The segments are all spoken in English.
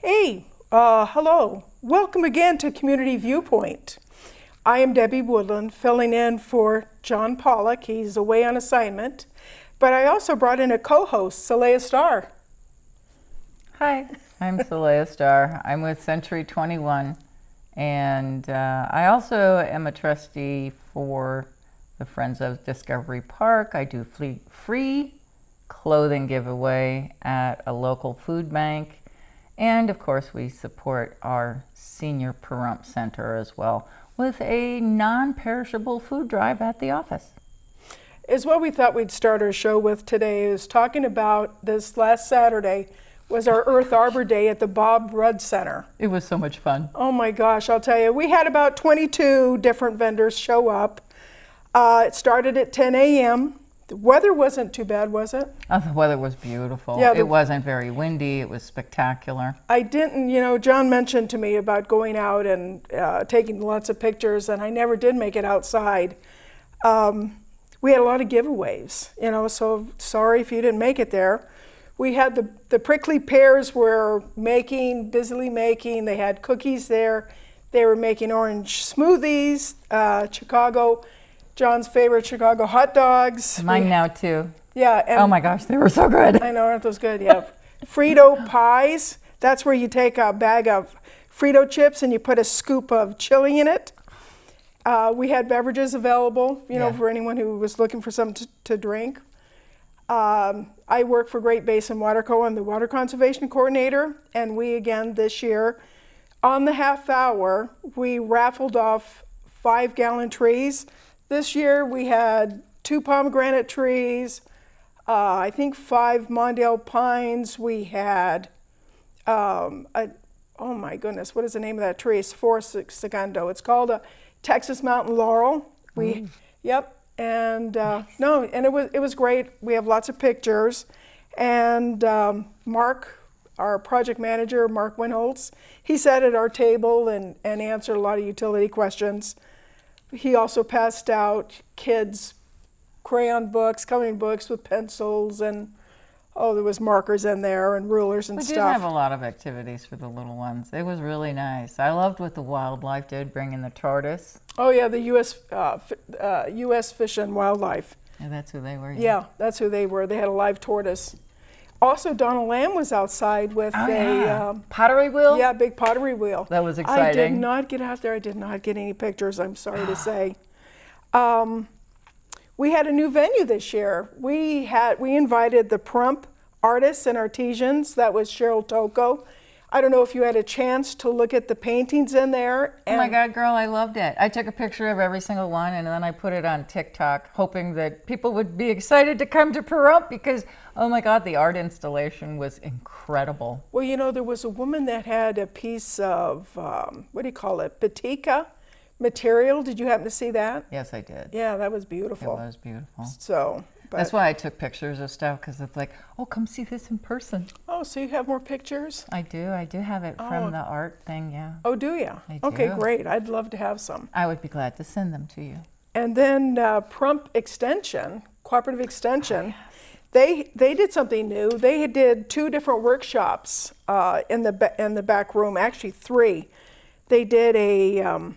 Hey, hello. Welcome again to Community Viewpoint. I am Debbie Woodland, filling in for John Pollock. He's away on assignment. But I also brought in a co-host, Saleha Starr. Hi, I'm Saleha Starr. I'm with Century 21, and I also am a trustee for the Friends of Discovery Park. I do free clothing giveaway at a local food bank. And of course, we support our senior Pahrump Center as well with a non-perishable food drive at the office. Is what we thought we'd start our show with today, is talking about this last Saturday was our Earth Arbor Day at the Bob Rudd Center. It was so much fun. Oh my gosh, I'll tell you, we had about 22 different vendors show up. It started at 10 a.m. The weather wasn't too bad, was it? Oh, the weather was beautiful. Yeah, it wasn't very windy. It was spectacular. I didn't, John mentioned to me about going out and taking lots of pictures, and I never did make it outside. We had a lot of giveaways, so sorry if you didn't make it there. We had the prickly pears were busily making. They had cookies there. They were making orange smoothies, John's favorite Chicago hot dogs. Mine now too. Yeah. And oh my gosh, they were so good. I know, aren't those good? Yeah. Frito pies. That's where you take a bag of Frito chips and you put a scoop of chili in it. We had beverages available, for anyone who was looking for something to drink. I work for Great Basin Water Co. I'm the water conservation coordinator, and we again this year, on the half hour, we raffled off 5-gallon trees. This year we had 2 pomegranate trees, I think 5 Mondale pines. We had, oh my goodness, what is the name of that tree? It's segundo. It's called a Texas Mountain Laurel. Yep, and it was great. We have lots of pictures, and Mark, our project manager, Mark Winholtz, he sat at our table and answered a lot of utility questions. He also passed out kids' crayon books, coloring books with pencils, and there was markers in there and rulers and stuff. We did have a lot of activities for the little ones. It was really nice. I loved what the wildlife did, bringing the tortoise. Oh yeah, the U.S. Fish and Wildlife. Yeah, that's who they were. Yeah, that's who they were. They had a live tortoise. Also, Donald Lamb was outside with pottery wheel? Yeah, big pottery wheel. That was exciting. I did not get out there. I did not get any pictures, I'm sorry to say. We had a new venue this year. We invited the Pahrump artists and artisans. That was Cheryl Toko. I don't know if you had a chance to look at the paintings in there. Oh my God, girl, I loved it. I took a picture of every single one, and then I put it on TikTok, hoping that people would be excited to come to Pahrump because, oh my God, the art installation was incredible. Well, there was a woman that had a piece of, batika material. Did you happen to see that? Yes, I did. Yeah, that was beautiful. It was beautiful. That's why I took pictures of stuff, because it's like, oh, come see this in person. Oh, so you have more pictures? I do have it from the art thing, yeah. Oh, do you? I do. Okay, great. I'd love to have some. I would be glad to send them to you. And then Pahrump Extension, Cooperative Extension, they did something new. They did 2 different workshops in the back room, actually 3. They did a,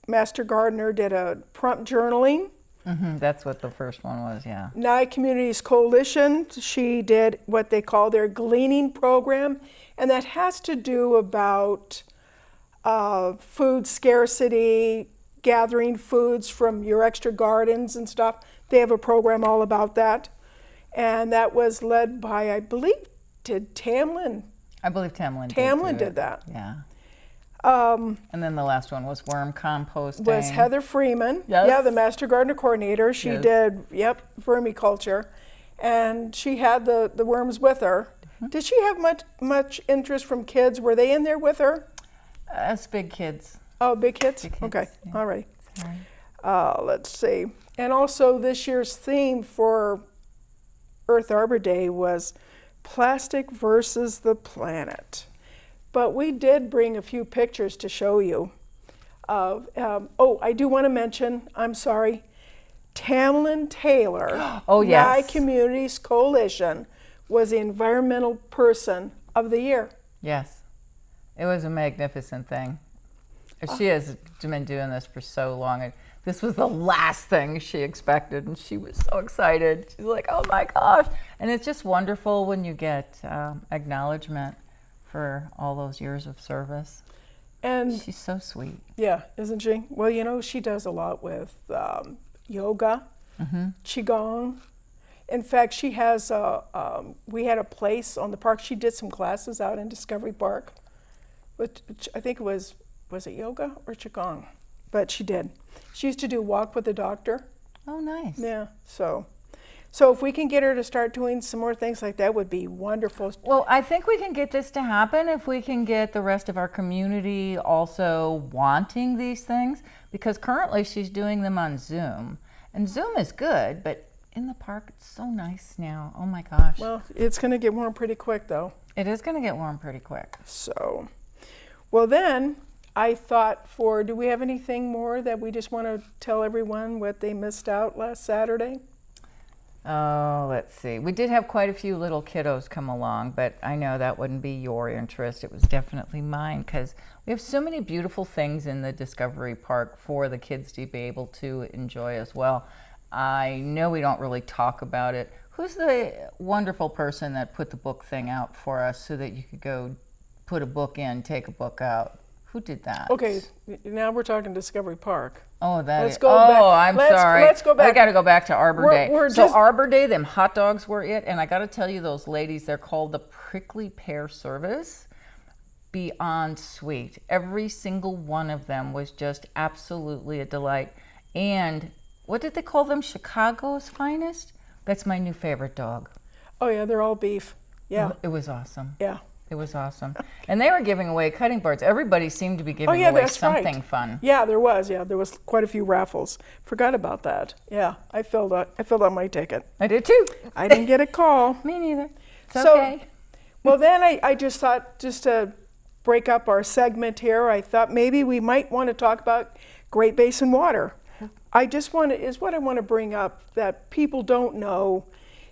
Master Gardener did a Pahrump journaling. That's what the first one was, yeah. Nye Communities Coalition, she did what they call their gleaning program, and that has to do about food scarcity, gathering foods from your extra gardens and stuff. They have a program all about that, and that was led by, I believe, did Tamlin? I believe Tamlin did. Tamlin did that. Yeah. And then the last one was worm composting. Was Heather Freeman. Yes. Yeah, the Master Gardener Coordinator. She did, vermiculture. And she had the worms with her. Did she have much interest from kids? Were they in there with her? Us big kids. Oh, big kids? Big kids, okay, yeah. all right. Let's see. And also this year's theme for Earth Arbor Day was plastic versus the planet. But we did bring a few pictures to show you. I do want to mention, I'm sorry, Tamlin Taylor, Nye Communities Coalition, was the Environmental Person of the Year. Yes. It was a magnificent thing. She has been doing this for so long, and this was the last thing she expected, and she was so excited. She's like, oh my gosh. And it's just wonderful when you get acknowledgement for all those years of service. And she's so sweet. Yeah, isn't she? Well, you know, she does a lot with yoga, qigong. In fact, she has we had a place on the park. She did some classes out in Discovery Park, which I think it was it yoga or qigong? But she did. She used to do walk with the doctor. Oh, nice. Yeah. So if we can get her to start doing some more things like that, would be wonderful. Well, I think we can get this to happen if we can get the rest of our community also wanting these things, because currently she's doing them on Zoom. And Zoom is good, but in the park, it's so nice now. Oh my gosh. Well, it's going to get warm pretty quick, though. It is going to get warm pretty quick. So, well then, I thought do we have anything more that we just want to tell everyone what they missed out last Saturday? Oh, let's see. We did have quite a few little kiddos come along, but I know that wouldn't be your interest. It was definitely mine, because we have so many beautiful things in the Discovery Park for the kids to be able to enjoy as well. I know we don't really talk about it. Who's the wonderful person that put the book thing out for us so that you could go put a book in, take a book out? Who did that? Okay, now we're talking Discovery Park. Oh, let's go back. I'm sorry. Let's go back. I got to go back to Arbor Day. So just... Arbor Day, them hot dogs were it, and I got to tell you, those ladies, they're called the Prickly Pear Service. Beyond sweet. Every single one of them was just absolutely a delight. And what did they call them? Chicago's finest? That's my new favorite dog. Oh yeah, they're all beef. Yeah. It was awesome. Yeah. It was awesome. And they were giving away cutting boards. Everybody seemed to be giving away something fun. Yeah, there was. Yeah, there was quite a few raffles. Forgot about that. Yeah, I filled out my ticket. I did too. I didn't get a call. Me neither. It's okay. Well, then I just thought, just to break up our segment here, I thought maybe we might want to talk about Great Basin water. What I want to bring up that people don't know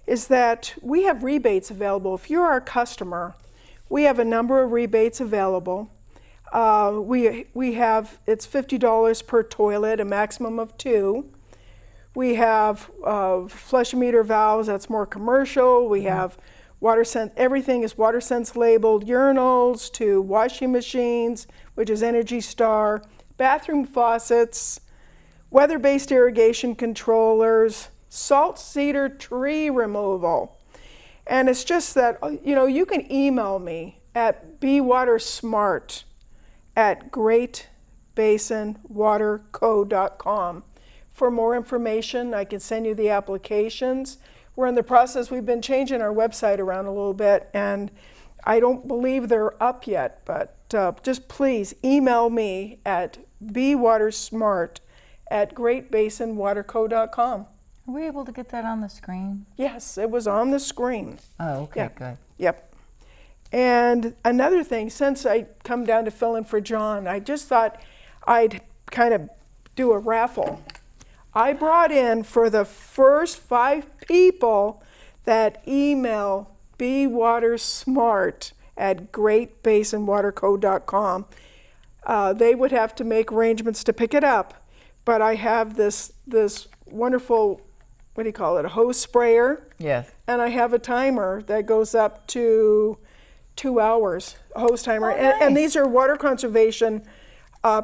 is that we have rebates available. If you're our customer, we have a number of rebates available. We have, it's $50 per toilet, a maximum of 2. We have flush meter valves, that's more commercial. We have WaterSense, everything is WaterSense labeled, urinals to washing machines, which is Energy Star, bathroom faucets, weather-based irrigation controllers, salt cedar tree removal. And it's just that, you know, you can email me at bewatersmart@greatbasinwaterco.com for more information. I can send you the applications. We're in the process, we've been changing our website around a little bit, and I don't believe they're up yet, but just please email me at bewatersmart@greatbasinwaterco.com. Are we able to get that on the screen? Yes, it was on the screen. Oh, okay, good. Yep. And another thing, since I come down to fill in for John, I just thought I'd kind of do a raffle. I brought in, for the first 5 people that email bewatersmart@greatbasinwaterco.com, they would have to make arrangements to pick it up. But I have this wonderful, what do you call it, a hose sprayer. Yes. And I have a timer that goes up to 2 hours, a hose timer. Oh, nice. And these are water conservation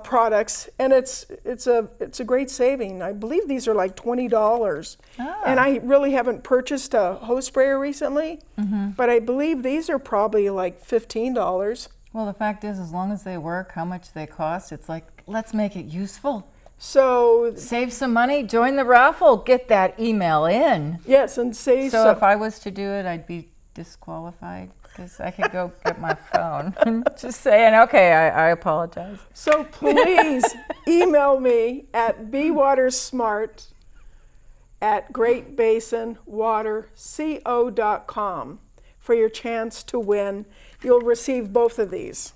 products, and it's a great saving. I believe these are like $20. Oh. And I really haven't purchased a hose sprayer recently, but I believe these are probably like $15. Well, the fact is, as long as they work, how much they cost, it's like, let's make it useful. So save some money, join the raffle, get that email in. yes, and save So some. if I was to do it, I'd be disqualified, because I could go get my phone and just saying, okay, I apologize. So please email me at bewatersmart@greatbasinwaterco.com for your chance to win. You'll receive both of these.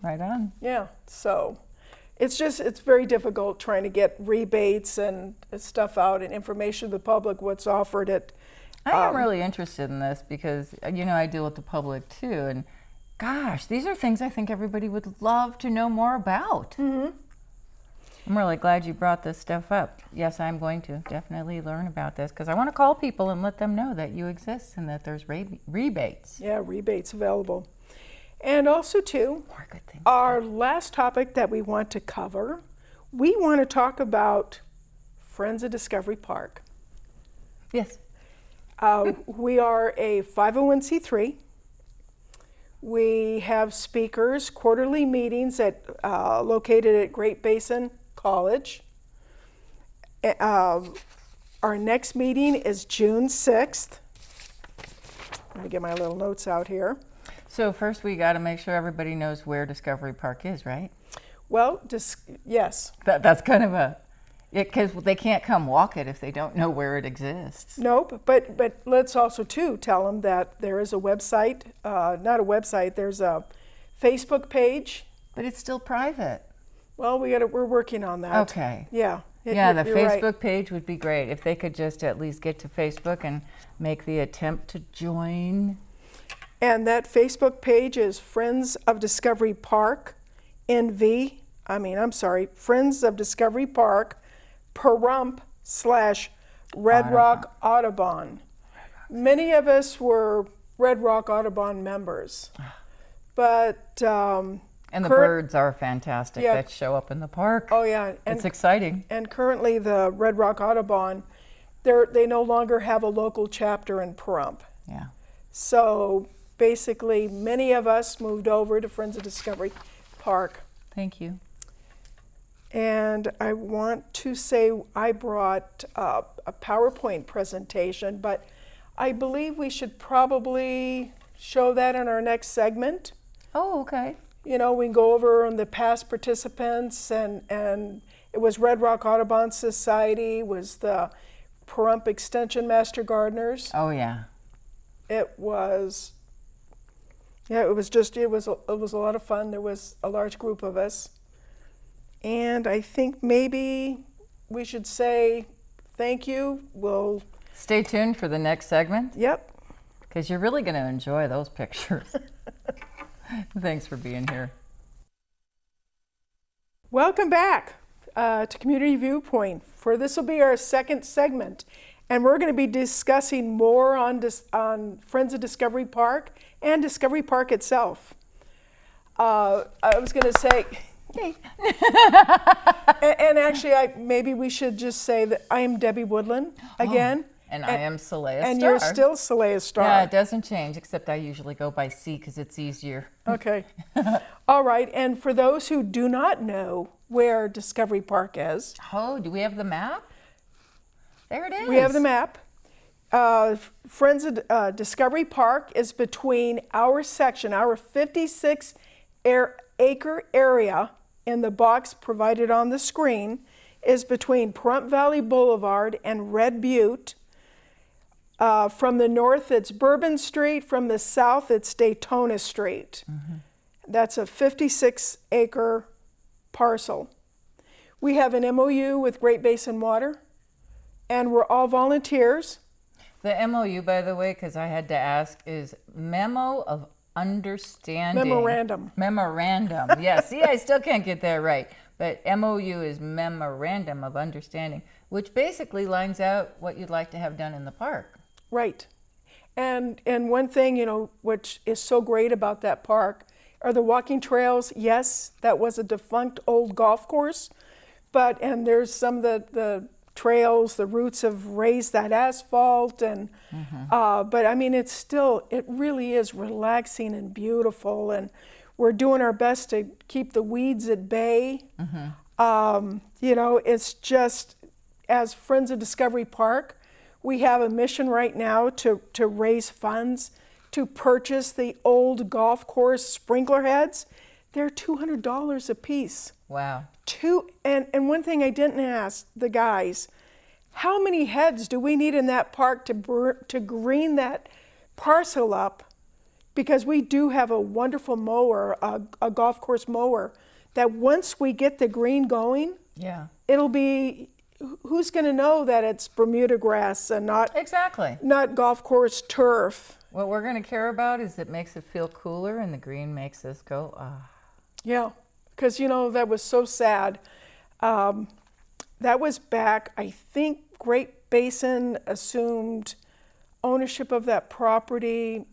Right on. Yeah, so it's very difficult trying to get rebates and stuff out and information to the public, what's offered at. I am really interested in this because, you know, I deal with the public too, and Gosh, these are things I think everybody would love to know more about. I'm really glad you brought this stuff up. Yes, I'm going to definitely learn about this because I want to call people and let them know that you exist and that there's rebates. Yeah, rebates available. And also, too, More good things. our last topic that we want to cover, we want to talk about Friends of Discovery Park. Yes. We are a 501c3. We have speakers, quarterly meetings located at Great Basin College. Our next meeting is June 6th. Let me get my little notes out here. So first we got to make sure everybody knows where Discovery Park is, right? Well, yes. That's kind of because they can't come walk it if they don't know where it exists. Nope, but let's also too tell them that there is a website, not a website, there's a Facebook page. But it's still private. Well, we're working on that. Okay. Yeah. The you're Facebook right. page would be great if they could just at least get to Facebook and make the attempt to join. And that Facebook page is Friends of Discovery Park, Friends of Discovery Park, Pahrump / Red Rock Audubon. Many of us were Red Rock Audubon members, but And the birds are fantastic Yeah. that show up in the park. oh yeah, It's exciting. and currently the Red Rock Audubon, they no longer have a local chapter in Pahrump. Yeah. So basically, many of us moved over to Friends of Discovery Park. Thank you. And I want to say I brought a PowerPoint presentation, but I believe we should probably show that in our next segment. Oh, okay. You know, we can go over on the past participants, and it was Red Rock Audubon Society, was the Pahrump Extension Master Gardeners. Oh, yeah. It was a lot of fun. There was a large group of us. And I think maybe we should say thank you. Stay tuned for the next segment Yep. because you're really going to enjoy those pictures. Thanks for being here. Welcome back to Community Viewpoint. This will be our second segment, and we're going to be discussing more on Friends of Discovery Park and Discovery Park itself. I was going to say, and actually, maybe we should just say that I am Debbie Woodland again. And I am Celea And Starr. you're still Celea Starr. Yeah, it doesn't change, except I usually go by C because it's easier. Okay. All right. And for those who do not know where Discovery Park is, Oh, do we have the map? There it is. we have the map. Friends of Discovery Park is between our section, our 56-acre area in the box provided on the screen, is between Pahrump Valley Boulevard and Red Butte. From the north, it's Bourbon Street. From the south, it's Daytona Street. That's a 56-acre parcel. We have an MOU with Great Basin Water, and we're all volunteers. The MOU, by the way, because I had to ask, is Memo of Understanding. Memorandum. Yeah, see, I still can't get that right. But MOU is Memorandum of Understanding, which basically lines out what you'd like to have done in the park. Right. And one thing, which is so great about that park are the walking trails. Yes, that was a defunct old golf course, and there's some of the trails, the roots have raised that asphalt, and but I mean, it really is relaxing and beautiful, and we're doing our best to keep the weeds at bay. It's just, as Friends of Discovery Park, we have a mission right now to raise funds to purchase the old golf course sprinkler heads. They're $200 a piece. Wow. And one thing I didn't ask the guys, how many heads do we need in that park to green that parcel up? Because we do have a wonderful mower, a golf course mower, that once we get the green going, Yeah. it'll be who's going to know that it's Bermuda grass and Exactly. not golf course turf? What we're going to care about is it makes it feel cooler, and the green makes us go, ah. Yeah, because, you know, that was so sad. That was back, I think Great Basin assumed ownership of that property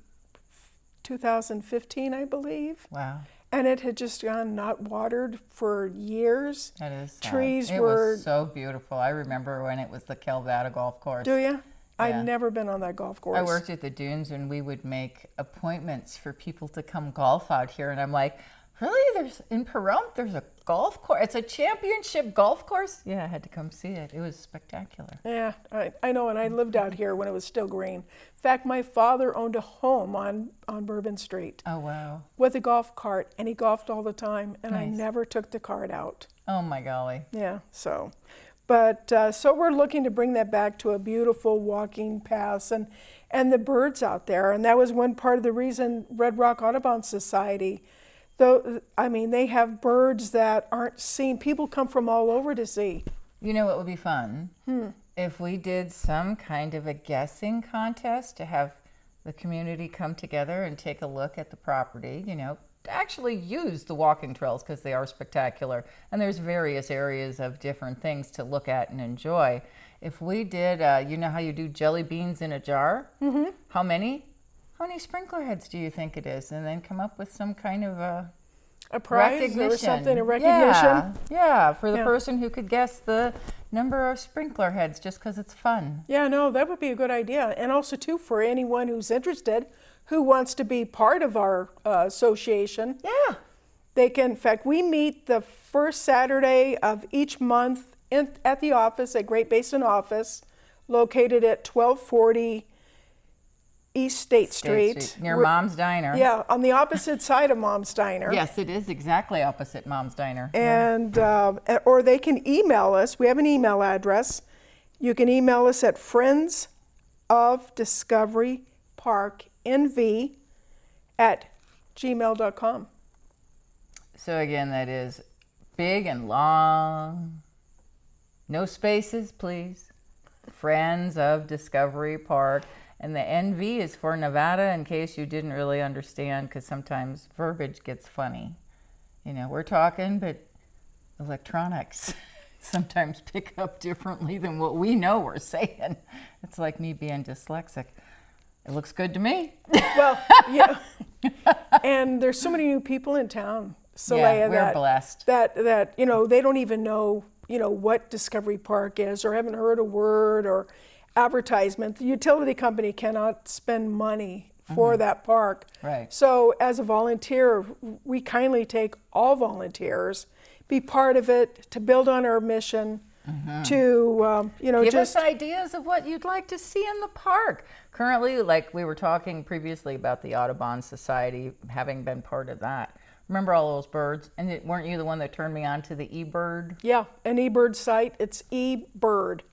2015, I believe. Wow. And it had just gone not watered for years. That is sad. Trees it were... was so beautiful. I remember when it was the Calvada golf course. Do you? Yeah. I'd never been on that golf course. I worked at the dunes, and we would make appointments for people to come golf out here. And I'm like, really? In Pahrump, there's a golf course? It's a championship golf course? Yeah, I had to come see it. It was spectacular. Yeah, I know, and I lived out here when it was still green. In fact, my father owned a home on Bourbon Street. Oh, wow. With a golf cart, and he golfed all the time, and I Nice. never took the cart out. Oh, my golly. Yeah, so. But, so we're looking to bring that back to a beautiful walking paths and the birds out there. And that was one part of the reason Red Rock Audubon Society, though, I mean, they have birds that aren't seen. People come from all over to see. You know what would be fun? If we did some kind of a guessing contest to have the community come together and take a look at the property, you know, actually use the walking trails because they are spectacular. And there's various areas of different things to look at and enjoy. If we did, you know how you do jelly beans in a jar? Mm-hmm. How many sprinkler heads do you think it is? And then come up with some kind of a prize or something, a recognition. Yeah, for the person who could guess the number of sprinkler heads just because it's fun. Yeah, no, that would be a good idea. And also, too, for anyone who's interested, who wants to be part of our association. Yeah. They can, in fact, we meet the first Saturday of each month at the office, at Great Basin office, located at 1240 East State Street. Near Mom's Diner. Yeah, on the opposite side of Mom's Diner. Yes, it is exactly opposite Mom's Diner. And, or they can email us. We have an email address. You can email us at friendsofdiscoveryparknv@gmail.com. So again, that is big and long, no spaces, please. Friends of Discovery Park. And the NV is for Nevada, in case you didn't really understand, because sometimes verbiage gets funny. You know, we're talking, but electronics sometimes pick up differently than what we know we're saying. It's like me being dyslexic. It looks good to me. Well, yeah. And there's so many new people in town, Saleya, we're blessed. That, you know, they don't even know, you know, what Discovery Park is, or haven't heard a word or advertisement. The utility company cannot spend money for that park. Right. So as a volunteer, we kindly take all volunteers, be part of it, to build on our mission, to, you know, give us ideas of what you'd like to see in the park. Currently, like we were talking previously about the Audubon Society, having been part of that. Remember all those birds? And weren't you the one that turned me on to the eBird? Yeah, an eBird site. It's eBird.com,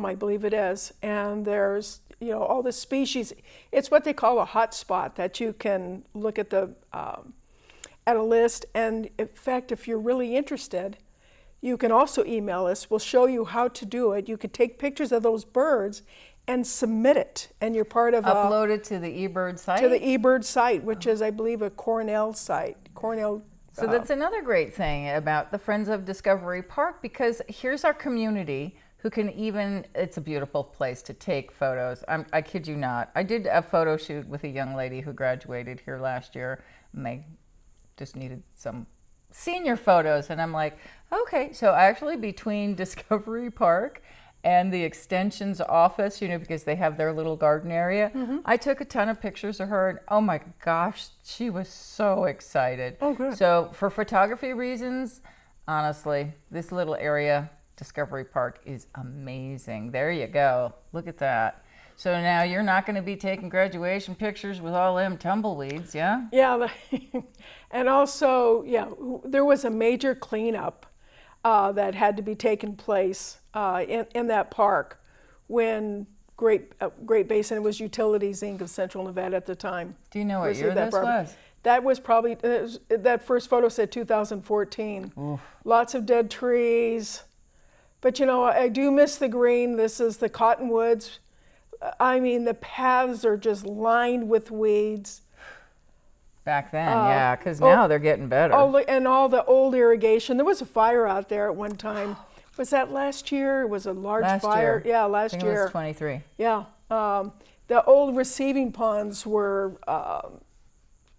I believe it is. And there's, you know, all the species. It's what they call a hotspot, that you can look at the at a list. And in fact, if you're really interested, you can also email us. We'll show you how to do it. You can take pictures of those birds and submit it, and you're part of upload it to the eBird site? To the eBird site, which is, I believe, a Cornell site. Cornell. So that's another great thing about the Friends of Discovery Park, because here's our community who can even, it's a beautiful place to take photos. I kid you not. I did a photo shoot with a young lady who graduated here last year, and they just needed some senior photos. And I'm like, okay, so actually between Discovery Park and the extension's office, you know, because they have their little garden area, I took a ton of pictures of her, and oh my gosh, she was so excited. Oh, good. So for photography reasons, honestly, this little area, Discovery Park, is amazing. There you go. Look at that. So now you're not going to be taking graduation pictures with all them tumbleweeds, yeah? Yeah, and also, yeah, there was a major cleanup that had to be taken place in that park when Great Basin was Utilities Inc. of Central Nevada at the time. Do you know what year this was? That was probably, that first photo said 2014. Oof. Lots of dead trees, But you know, I do miss the green. This is the cottonwoods. I mean, the paths are just lined with weeds. Back then, yeah, because now they're getting better. And all the old irrigation. There was a fire out there at one time. Was that last year? It was a large fire. Year. Yeah, last I think year. It was 23. Yeah. The old receiving ponds were,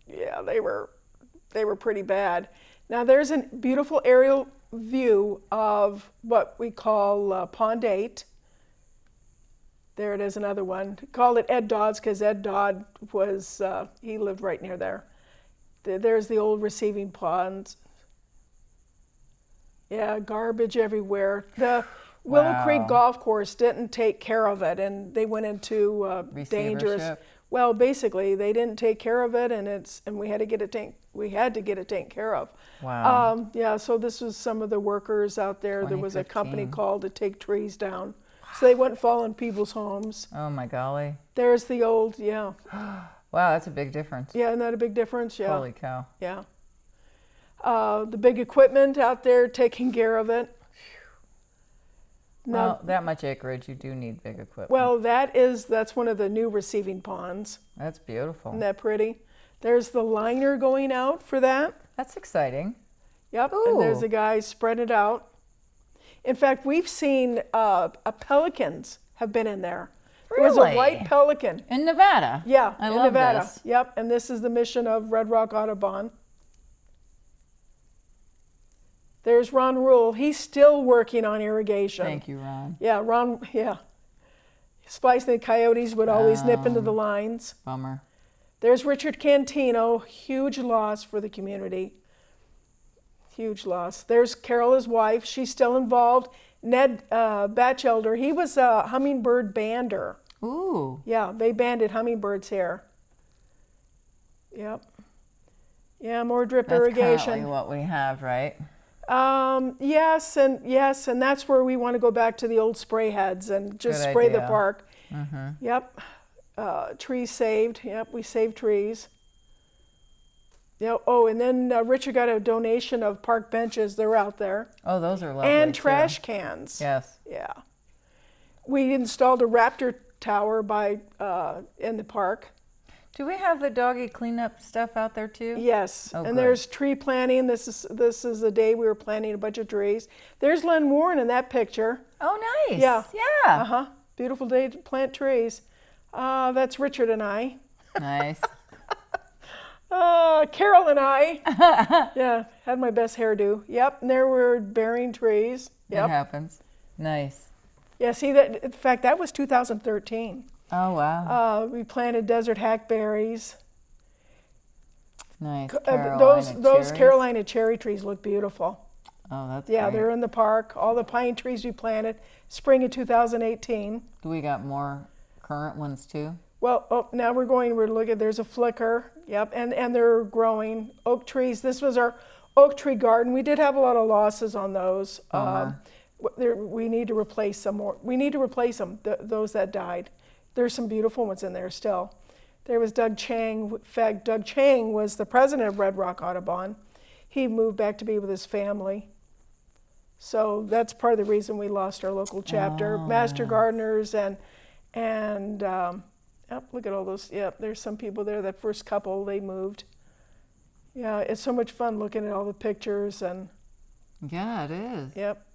yeah, they were pretty bad. Now there's a beautiful aerial view of what we call Pond 8. There it is, another one. Called it Ed Dodd's because Ed Dodd was, he lived right near there. There's the old receiving ponds. Yeah, garbage everywhere. The Willow Creek Golf Course didn't take care of it, and they went into dangerous. Well, basically, they didn't take care of it, and we had to get it taken care of. Wow. Yeah, so this was some of the workers out there. There was a company called to take trees down, so they wouldn't fall in people's homes. Oh my golly. There's the old, yeah. Wow, that's a big difference. Yeah, isn't that a big difference? Yeah. Holy cow. Yeah. The big equipment out there taking care of it. Well, that much acreage, you do need big equipment. Well, that's one of the new receiving ponds. That's beautiful. Isn't that pretty? There's the liner going out for that. That's exciting. Yep, Ooh. and there's a guy spread it out. In fact, we've seen pelicans have been in there. Really? There was a white pelican. In Nevada? Yeah, I in love Nevada. this. Yep, and this is the mission of Red Rock Audubon. There's Ron Rule. He's still working on irrigation. Thank you, Ron. Yeah, Ron, yeah. Splicing the coyotes would always nip into the lines. Bummer. There's Richard Cantino, huge loss for the community. Huge loss. There's Carol, his wife. She's still involved. Ned Batchelder, he was a hummingbird bander. Ooh. Yeah, they banded hummingbirds here. Yep. Yeah, more drip irrigation. That's currently what we have, right? Yes, and that's where we want to go back to the old spray heads and just Good spray idea. the park. Mm-hmm. Yep. Trees saved. Yep, we saved trees. Yep. Oh, and then Richard got a donation of park benches. They're out there. Oh, those are lovely. And too. trash cans. Yes. Yeah. We installed a raptor tower in the park. Do we have the doggy cleanup stuff out there too? Yes, Oh, and good. there's tree planting. This is the day we were planting a bunch of trees. There's Len Warren in that picture. Oh, nice. Yeah. Yeah. Beautiful day to plant trees. That's Richard and I. Nice. Carol and I. Yeah, had my best hairdo. Yep, and there were bearing trees. It Yep. happens. Nice. Yeah, see that. In fact, that was 2013. Oh, wow. We planted desert hackberries. Nice. Those Carolina cherry trees look beautiful. Oh, that's Yeah, great. they're in the park. All the pine trees we planted spring of 2018. Do we got more current ones too? Well, now we're looking, there's a flicker. Yep, and they're growing. Oak trees, this was our oak tree garden. We did have a lot of losses on those. We need to replace some more. We need to replace them, those that died. There's some beautiful ones in there still. There was Doug Chang. In fact, Doug Chang was the president of Red Rock Audubon. He moved back to be with his family. So that's part of the reason we lost our local chapter. Master gardeners and yep, look at all those. Yep, there's some people there. That first couple, they moved. Yeah, it's so much fun looking at all the pictures and. Yeah, it is. Yep,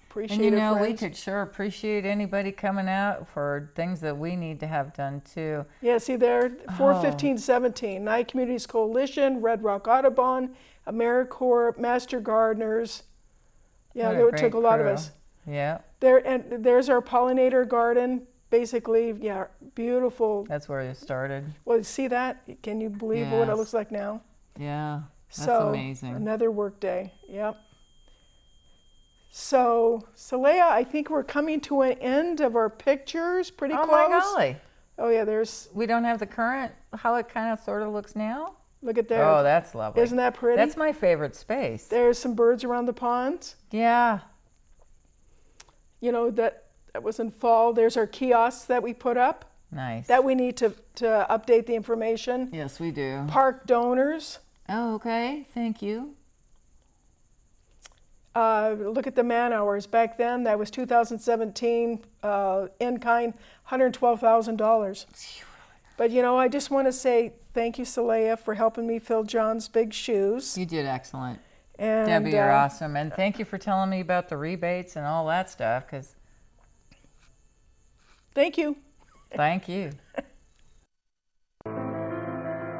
appreciate And it, we friends. could sure appreciate anybody coming out for things that we need to have done too. Yeah, see there, 41517, Nye Communities Coalition, Red Rock Audubon, AmeriCorps, Master Gardeners. Yeah, What a it took a great lot of crew. us. Yeah, There's our pollinator garden. Basically, yeah, beautiful. that's where it started. Well, see that? Can you believe what it Yes. looks like now? Yeah, that's So, amazing. Another work day. Yep. So, Leah, I think we're coming to an end of our pictures. Pretty Oh close. my golly. Oh yeah, there's. We don't have the current, how it kind of sort of looks now? Look at there. Oh, that's lovely. Isn't that pretty? That's my favorite space. There's some birds around the ponds. Yeah. You know, that was in fall. There's our kiosks that we put up. Nice. That we need to update the information. Yes, we do. Park donors. Oh, okay. Thank you. Look at the man hours. Back then, that was 2017, in kind, $112,000. But you know, I just want to say thank you, Saleha, for helping me fill John's big shoes. You did excellent. And, Debbie, you're awesome. And thank you for telling me about the rebates and all that stuff, because thank you. thank you.